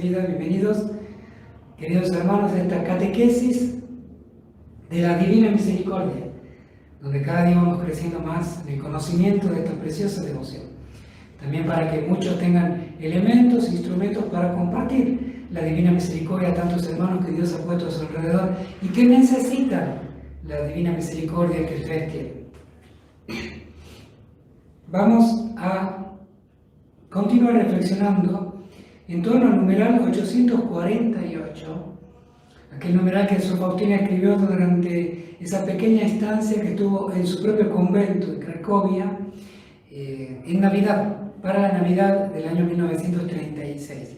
querida, bienvenidos, queridos hermanos, a esta catequesis de la Divina Misericordia, donde cada día vamos creciendo más en el conocimiento de esta preciosa devoción. También para que muchos tengan elementos, instrumentos para compartir la Divina Misericordia a tantos hermanos que Dios ha puesto a su alrededor y que necesitan la Divina Misericordia que ustedes tienen. Vamos a continuar reflexionando en torno al numeral 848, aquel numeral que Sor Faustina escribió durante esa pequeña estancia que tuvo en su propio convento de Cracovia en Navidad, para la Navidad del año 1936.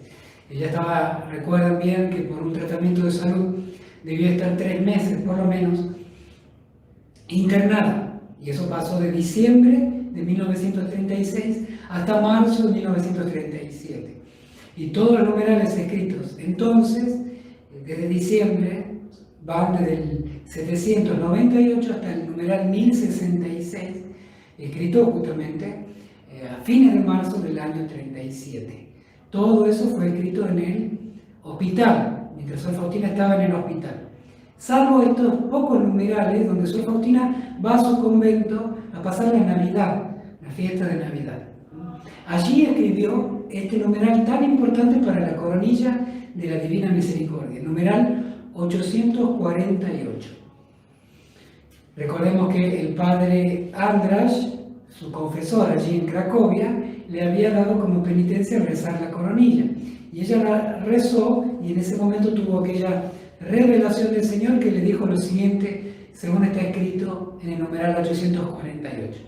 Ella estaba, recuerdan bien, que por un tratamiento de salud debía estar 3 meses por lo menos internada, y eso pasó de diciembre de 1936 hasta marzo de 1937. Y todos los numerales escritos entonces, desde diciembre, van desde el 798 hasta el numeral 1066, escrito justamente a fines de marzo del año 37. Todo eso fue escrito en el hospital, mientras Sor Faustina estaba en el hospital. Salvo estos pocos numerales donde Sor Faustina va a su convento a pasar la Navidad, la fiesta de Navidad. Allí escribió este numeral tan importante para la coronilla de la Divina Misericordia, numeral 848. Recordemos que el padre András, su confesor allí en Cracovia, le había dado como penitencia rezar la coronilla. Y ella la rezó y en ese momento tuvo aquella revelación del Señor que le dijo lo siguiente, según está escrito en el numeral 848.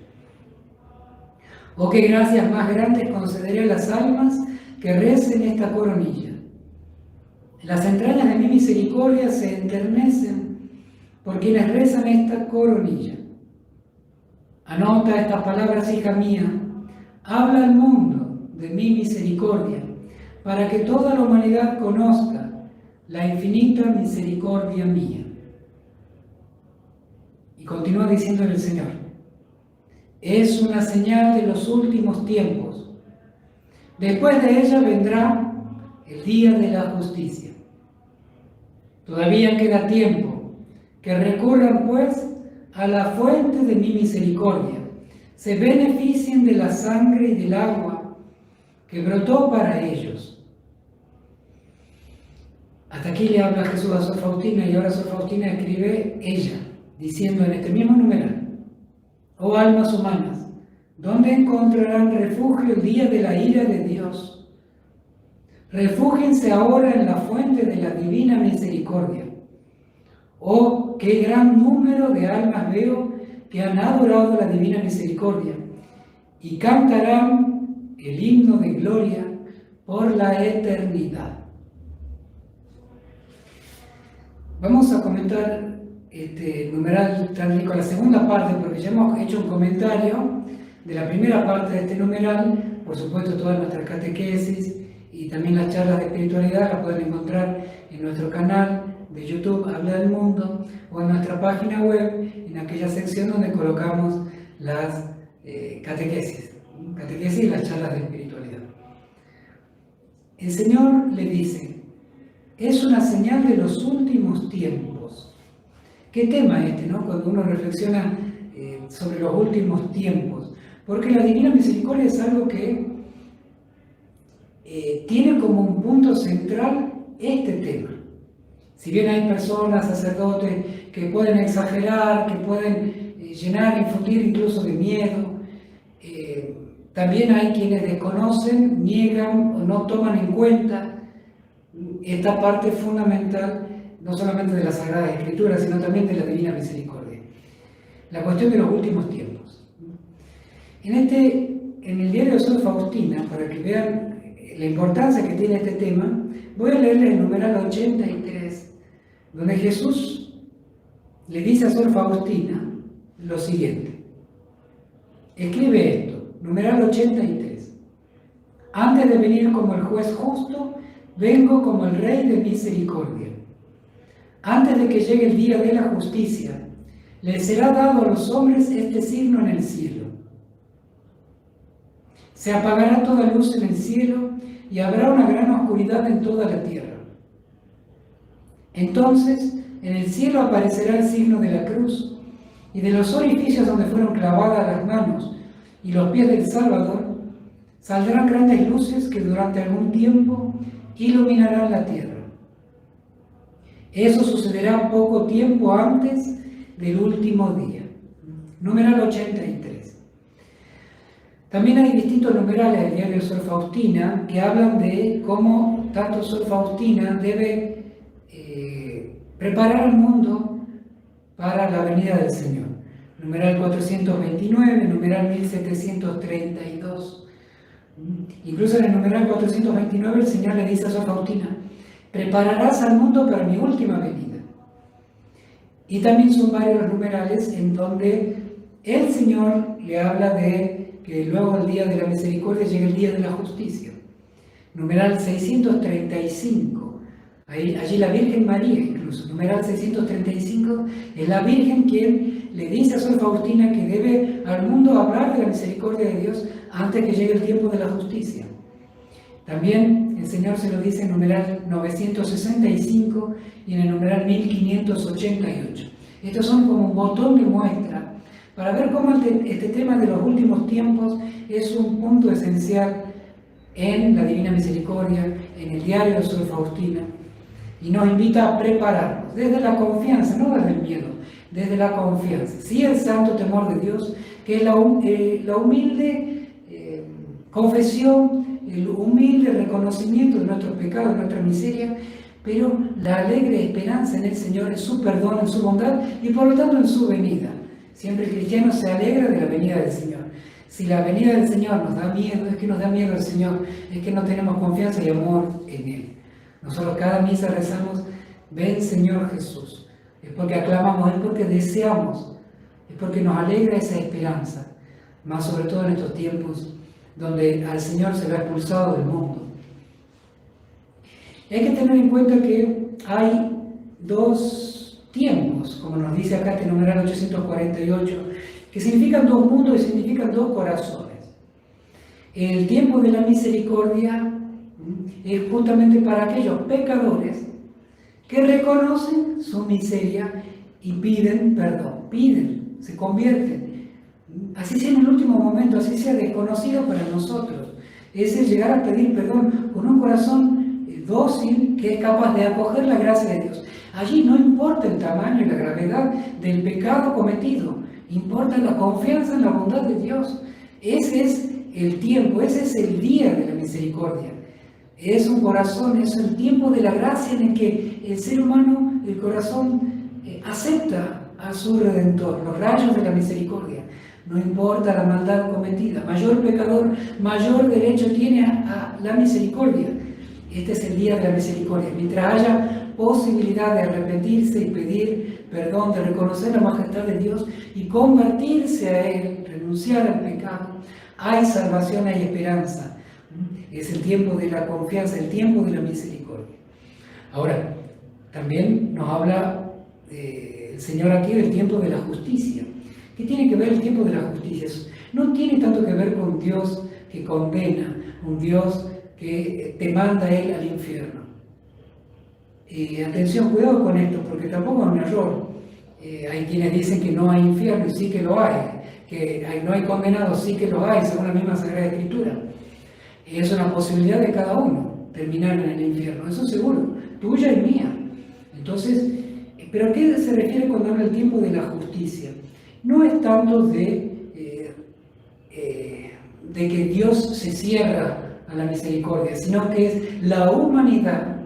Oh, qué gracias más grandes concederé a las almas que recen esta coronilla. Las entrañas de mi misericordia se enternecen por quienes rezan esta coronilla. Anota estas palabras, hija mía, habla al mundo de mi misericordia, para que toda la humanidad conozca la infinita misericordia mía. Y continúa diciendo el Señor, es una señal de los últimos tiempos. Después de ella vendrá el día de la justicia. Todavía queda tiempo, que recurran pues a la fuente de mi misericordia, se beneficien de la sangre y del agua que brotó para ellos. Hasta aquí le habla Jesús a Sor Faustina y ahora Sor Faustina escribe ella, diciendo en este mismo numeral, oh almas humanas, ¿dónde encontrarán refugio el día de la ira de Dios? Refúgiense ahora en la fuente de la divina misericordia. Oh, qué gran número de almas veo que han adorado la divina misericordia y cantarán el himno de gloria por la eternidad. Vamos a comentar este numeral tan rico, la segunda parte, porque ya hemos hecho un comentario de la primera parte de este numeral. Por supuesto, todas nuestras catequesis y también las charlas de espiritualidad las pueden encontrar en nuestro canal de YouTube, Habla del Mundo, o en nuestra página web, en aquella sección donde colocamos las catequesis y las charlas de espiritualidad. El Señor le dice, es una señal de los últimos tiempos. ¿Qué tema este, no? Cuando uno reflexiona sobre los últimos tiempos. Porque la Divina Misericordia es algo que tiene como un punto central este tema. Si bien hay personas, sacerdotes, que pueden exagerar, que pueden llenar, infundir incluso de miedo, también hay quienes desconocen, niegan o no toman en cuenta esta parte fundamental, no solamente de la Sagrada Escritura, sino también de la Divina Misericordia. La cuestión de los últimos tiempos. En el diario de Sor Faustina, para que vean la importancia que tiene este tema, voy a leerle el numeral 83, donde Jesús le dice a Sor Faustina lo siguiente. Escribe esto, numeral 83. Antes de venir como el juez justo, vengo como el Rey de misericordia. Antes de que llegue el día de la justicia, les será dado a los hombres este signo en el cielo. Se apagará toda luz en el cielo y habrá una gran oscuridad en toda la tierra. Entonces en el cielo aparecerá el signo de la cruz, y de los orificios donde fueron clavadas las manos y los pies del Salvador saldrán grandes luces que durante algún tiempo iluminarán la tierra. Eso sucederá poco tiempo antes del último día. Numeral 83. También hay distintos numerales del diario Sor Faustina que hablan de cómo tanto Sor Faustina debe preparar al mundo para la venida del Señor. Numeral 429, numeral 1732. Incluso en el numeral 429 el Señor le dice a Sor Faustina: prepararás al mundo para mi última venida. Y también son varios los numerales en donde el Señor le habla de que luego el día de la misericordia llega el día de la justicia. Numeral 635, allí la Virgen María incluso, numeral 635, es la Virgen quien le dice a Sor Faustina que debe al mundo hablar de la misericordia de Dios antes que llegue el tiempo de la justicia. También el Señor se lo dice en numeral 965 y en el numeral 1588. Estos son como un botón de muestra para ver cómo este tema de los últimos tiempos es un punto esencial en la Divina Misericordia, en el diario de Sor Faustina, y nos invita a prepararnos desde la confianza, no desde el miedo, desde la confianza. Sí, el santo temor de Dios, que es la humilde confesión, el humilde reconocimiento de nuestros pecados, de nuestra miseria, pero la alegre esperanza en el Señor, en su perdón, en su bondad y por lo tanto en su venida. Siempre el cristiano se alegra de la venida del Señor. Si la venida del Señor nos da miedo, es que nos da miedo el Señor, es que no tenemos confianza y amor en Él. Nosotros cada misa rezamos: ven Señor Jesús. Es porque aclamamos, es porque deseamos, es porque nos alegra esa esperanza, más sobre todo en estos tiempos donde al Señor se lo ha expulsado del mundo. Y hay que tener en cuenta que hay dos tiempos, como nos dice acá este numeral 848, que significan dos mundos y significan dos corazones. El tiempo de la misericordia es justamente para aquellos pecadores que reconocen su miseria y piden perdón, se convierten. Así sea en el último momento, así sea desconocido para nosotros. Es el llegar a pedir perdón con un corazón dócil que es capaz de acoger la gracia de Dios. Allí no importa el tamaño y la gravedad del pecado cometido, importa la confianza en la bondad de Dios. Ese es el tiempo, ese es el día de la misericordia. Es un corazón, es el tiempo de la gracia en el que el ser humano, el corazón, acepta a su Redentor, los rayos de la misericordia. No importa la maldad cometida, mayor pecador, mayor derecho tiene a la misericordia. Este es el día de la misericordia. Mientras haya posibilidad de arrepentirse y pedir perdón, de reconocer la majestad de Dios y convertirse a Él, renunciar al pecado, hay salvación, hay esperanza. Es el tiempo de la confianza, el tiempo de la misericordia. Ahora, también nos habla el Señor aquí del tiempo de la justicia. ¿Qué tiene que ver el tiempo de la justicia? No tiene tanto que ver con Dios que condena, un Dios que te manda a Él al infierno. Atención, cuidado con esto, porque tampoco es un error. Hay quienes dicen que no hay infierno y sí que lo hay, que no hay condenados, sí que lo hay, según la misma Sagrada Escritura. Es una posibilidad de cada uno terminar en el infierno, eso seguro, tuya y mía. Entonces, ¿pero a qué se refiere cuando habla el tiempo de la justicia? No es tanto de que Dios se cierra a la misericordia, sino que es la humanidad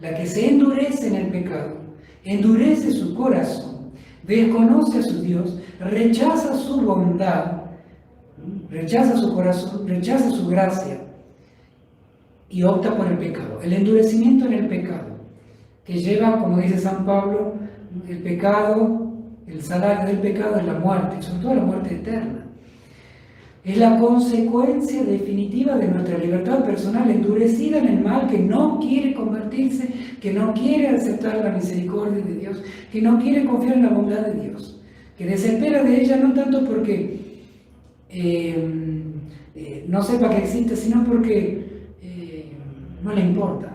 la que se endurece en el pecado, endurece su corazón, desconoce a su Dios, rechaza su bondad, rechaza su corazón, rechaza su gracia y opta por el pecado. El endurecimiento en el pecado, que lleva, como dice San Pablo, el pecado, el salario del pecado es la muerte, sobre todo la muerte eterna. Es la consecuencia definitiva de nuestra libertad personal endurecida en el mal, que no quiere convertirse, que no quiere aceptar la misericordia de Dios, que no quiere confiar en la bondad de Dios, que desespera de ella no tanto porque no sepa que existe, sino porque no le importa.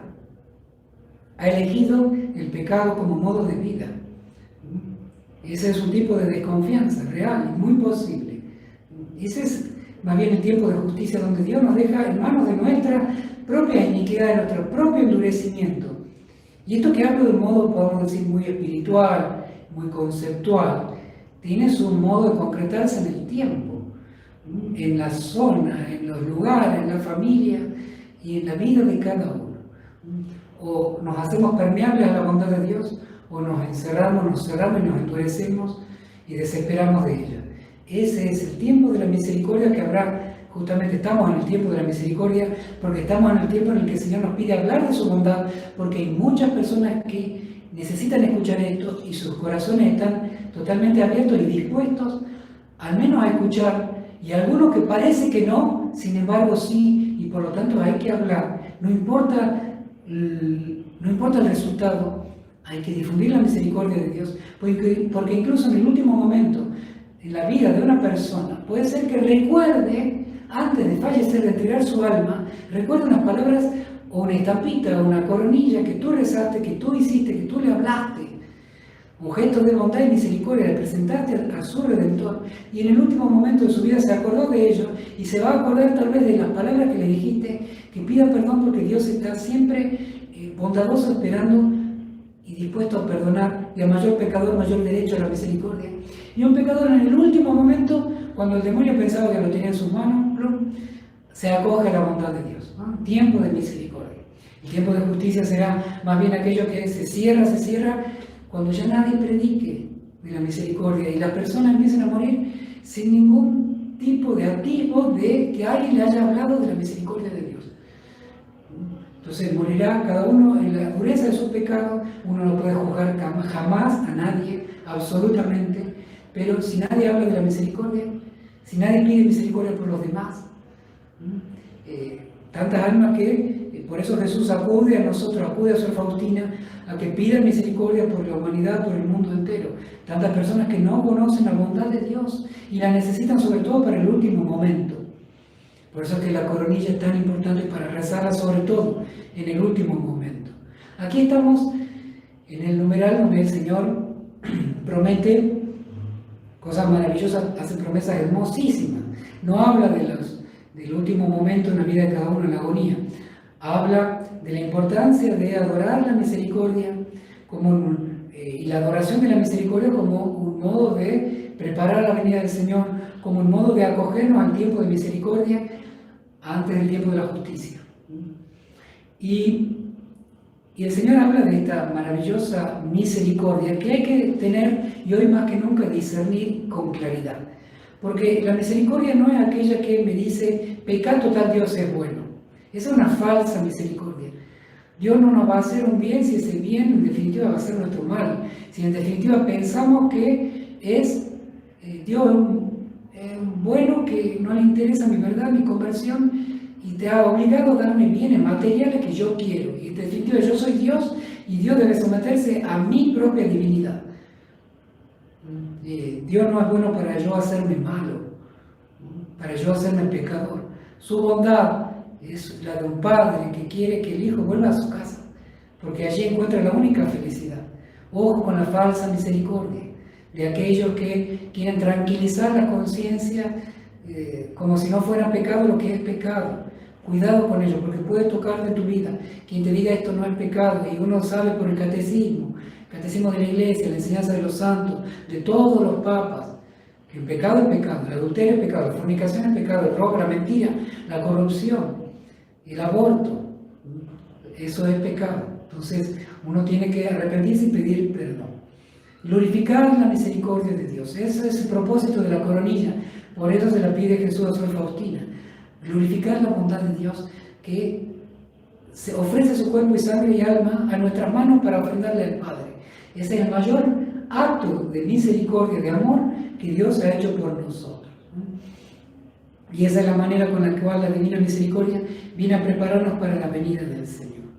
Ha elegido el pecado como modo de vida. Ese es un tipo de desconfianza real y muy posible. Ese es más bien el tiempo de justicia donde Dios nos deja en manos de nuestra propia iniquidad, de nuestro propio endurecimiento. Y esto que hablo de un modo, podemos decir, muy espiritual, muy conceptual, tiene su modo de concretarse en el tiempo, en la zona, en los lugares, en la familia y en la vida de cada uno. O nos hacemos permeables a la bondad de Dios, o nos encerramos, nos cerramos y nos endurecemos y desesperamos de ella. Ese es el tiempo de la misericordia que habrá. Justamente estamos en el tiempo de la misericordia porque estamos en el tiempo en el que el Señor nos pide hablar de su bondad, porque hay muchas personas que necesitan escuchar esto y sus corazones están totalmente abiertos y dispuestos al menos a escuchar, y algunos que parece que no, sin embargo sí, y por lo tanto hay que hablar. No importa el resultado, hay que difundir la misericordia de Dios, porque incluso en el último momento en la vida de una persona puede ser que recuerde, antes de fallecer, de entregar su alma, recuerde unas palabras o una estampita o una coronilla que tú rezaste, que tú hiciste, que tú le hablaste, un gesto de bondad y misericordia, le presentaste a su Redentor, y en el último momento de su vida se acordó de ello y se va a acordar tal vez de las palabras que le dijiste, que pida perdón, porque Dios está siempre bondadoso, esperando y dispuesto a perdonar, y a mayor pecador, mayor derecho a la misericordia. Y un pecador en el último momento, cuando el demonio pensaba que lo tenía en sus manos, se acoge a la bondad de Dios, ¿no? Tiempo de misericordia. El tiempo de justicia será más bien aquello que se cierra, cuando ya nadie predique de la misericordia y las personas empiecen a morir sin ningún tipo de atisbo de que alguien le haya hablado de la misericordia de Dios. Entonces morirá cada uno en la dureza de su pecado. Uno no puede juzgar jamás a nadie, absolutamente, pero si nadie habla de la misericordia, si nadie pide misericordia por los demás, tantas almas que, por eso Jesús acude a nosotros, acude a Sor Faustina, a que pida misericordia por la humanidad, por el mundo entero. Tantas personas que no conocen la bondad de Dios y la necesitan sobre todo para el último momento. Por eso es que la coronilla es tan importante, para rezarla sobre todo en el último momento. Aquí estamos en el numeral donde el Señor promete cosas maravillosas, hace promesas hermosísimas. No habla del último momento en la vida de cada uno, en la agonía. Habla de la importancia de adorar la misericordia y la adoración de la misericordia como un modo de preparar la venida del Señor, como un modo de acogernos al tiempo de misericordia antes del tiempo de la justicia. Y el Señor habla de esta maravillosa misericordia que hay que tener, y hoy más que nunca discernir con claridad. Porque la misericordia no es aquella que me dice, pecado total, Dios es bueno. Esa es una falsa misericordia. Dios no nos va a hacer un bien si ese bien en definitiva va a ser nuestro mal. Si en definitiva pensamos que es Dios bueno, que no le interesa mi verdad, mi conversión, y te ha obligado a darme bienes materiales que yo quiero. Y en definitiva yo soy Dios y Dios debe someterse a mi propia divinidad. Dios no es bueno para yo hacerme malo, para yo hacerme pecador. Su bondad es la de un padre que quiere que el hijo vuelva a su casa, porque allí encuentra la única felicidad. Ojo con la falsa misericordia de aquellos que quieren tranquilizar la conciencia como si no fuera pecado lo que es pecado. Cuidado con ello, porque puede tocar de tu vida quien te diga esto no es pecado, y uno sabe por el catecismo de la Iglesia, la enseñanza de los santos, de todos los papas, que el pecado es pecado, el adulterio es pecado, la fornicación es pecado, el robo, la mentira, la corrupción, el aborto, eso es pecado. Entonces uno tiene que arrepentirse y pedir perdón. Glorificar la misericordia de Dios, ese es el propósito de la coronilla, por eso se la pide Jesús a Sor Faustina. Glorificar la bondad de Dios, que se ofrece su cuerpo y sangre y alma a nuestras manos para ofrendarle al Padre. Ese es el mayor acto de misericordia, de amor que Dios ha hecho por nosotros. Y esa es la manera con la cual la divina misericordia viene a prepararnos para la venida del Señor.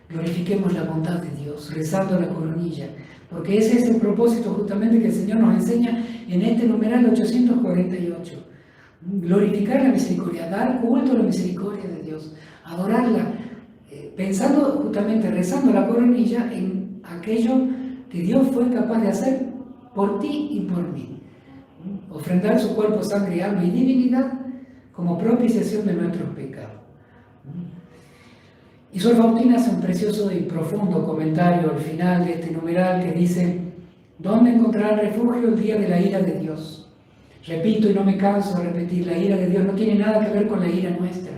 Glorifiquemos la bondad de Dios, rezando la coronilla, porque ese es el propósito justamente que el Señor nos enseña en este numeral 848. Glorificar la misericordia, dar culto a la misericordia de Dios, adorarla, pensando justamente, rezando la coronilla en aquello que Dios fue capaz de hacer por ti y por mí. Ofrendar su cuerpo, sangre, alma y divinidad como propiciación de nuestros pecados. Y Sor Faustina hace un precioso y profundo comentario al final de este numeral que dice: ¿dónde encontrará refugio el día de la ira de Dios? Repito y no me canso de repetir, la ira de Dios no tiene nada que ver con la ira nuestra.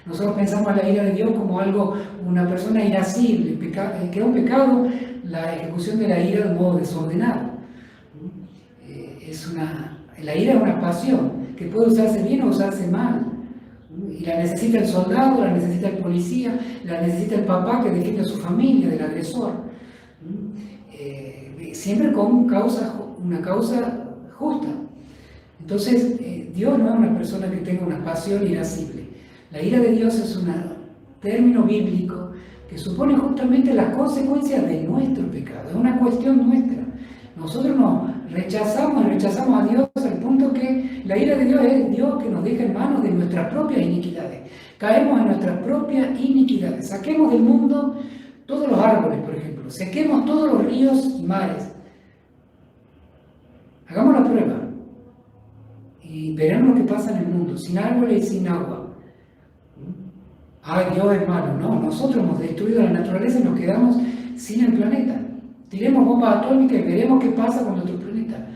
Nosotros pensamos en la ira de Dios como algo, una persona irascible, que es un pecado la ejecución de la ira de un modo desordenado. La ira es una pasión que puede usarse bien o usarse mal. Y la necesita el soldado, la necesita el policía, la necesita el papá que defiende a su familia del agresor. Siempre con una causa justa. Entonces, Dios no es una persona que tenga una pasión irascible. La ira de Dios es un término bíblico que supone justamente las consecuencias de nuestro pecado. Es una cuestión nuestra. Nosotros nos rechazamos a Dios al punto que la ira de Dios es Dios que nos deja en manos de nuestras propias iniquidades. Caemos en nuestras propias iniquidades. Saquemos del mundo todos los árboles, por ejemplo. Sequemos todos los ríos y mares. Hagamos la prueba y veremos lo que pasa en el mundo, sin árboles y sin agua. Ay, Dios es malo. No, nosotros hemos destruido la naturaleza y nos quedamos sin el planeta. Tiremos bombas atómicas y veremos qué pasa con nuestro planeta.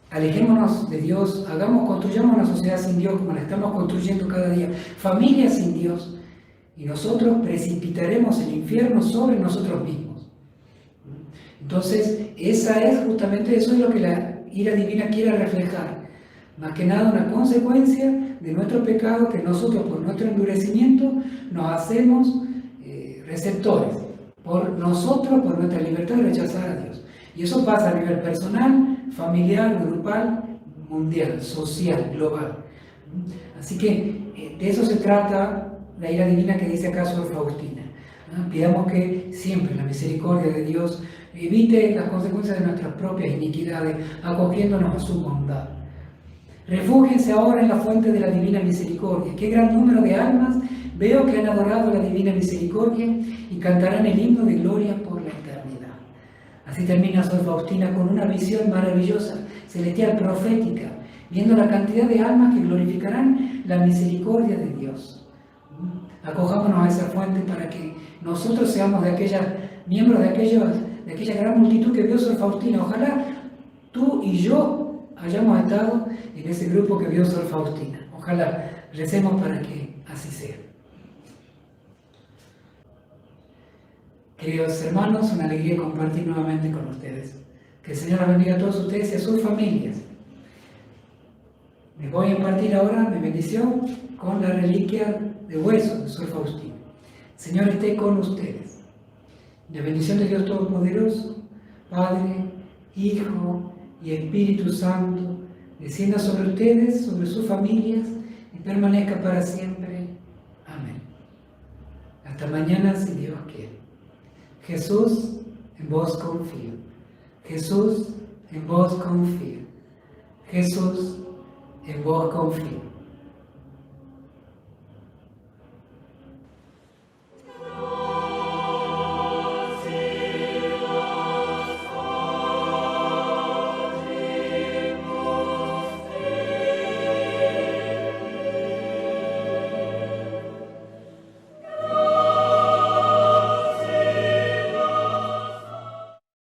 Alejémonos de Dios, construyamos una sociedad sin Dios como la estamos construyendo cada día, familias sin Dios, y nosotros precipitaremos el infierno sobre nosotros mismos. Entonces, eso es lo que la ira divina quiere reflejar. Más que nada una consecuencia de nuestro pecado, que nosotros por nuestro endurecimiento nos hacemos receptores. Por nuestra libertad de rechazar a Dios. Y eso pasa a nivel personal, familiar, grupal, mundial, social, global. Así que de eso se trata la ira divina que dice acá Sor Faustina. Pidamos que siempre la misericordia de Dios evite las consecuencias de nuestras propias iniquidades, acogiéndonos a su bondad. Refúgiense ahora en la fuente de la divina misericordia. Qué gran número de almas veo que han adorado la divina misericordia y cantarán el himno de gloria por la eternidad. Así termina Sor Faustina con una visión maravillosa, celestial, profética, viendo la cantidad de almas que glorificarán la misericordia de Dios. Acojámonos a esa fuente para que nosotros seamos miembros de aquella gran multitud que vio Sor Faustina. Ojalá tú y yo hayamos estado en ese grupo que vio Sor Faustina. Ojalá recemos para que así sea. Queridos hermanos, una alegría compartir nuevamente con ustedes. Que el Señor bendiga a todos ustedes y a sus familias. Les voy a impartir ahora mi bendición con la reliquia de hueso de Sor Faustina. El Señor esté con ustedes. La bendición de Dios Todopoderoso, Padre, Hijo y Espíritu Santo, descienda sobre ustedes, sobre sus familias y permanezca para siempre. Amén. Hasta mañana, si Dios quiere. Jesús, en vos confío. Jesús, en vos confío. Jesús, en vos confío.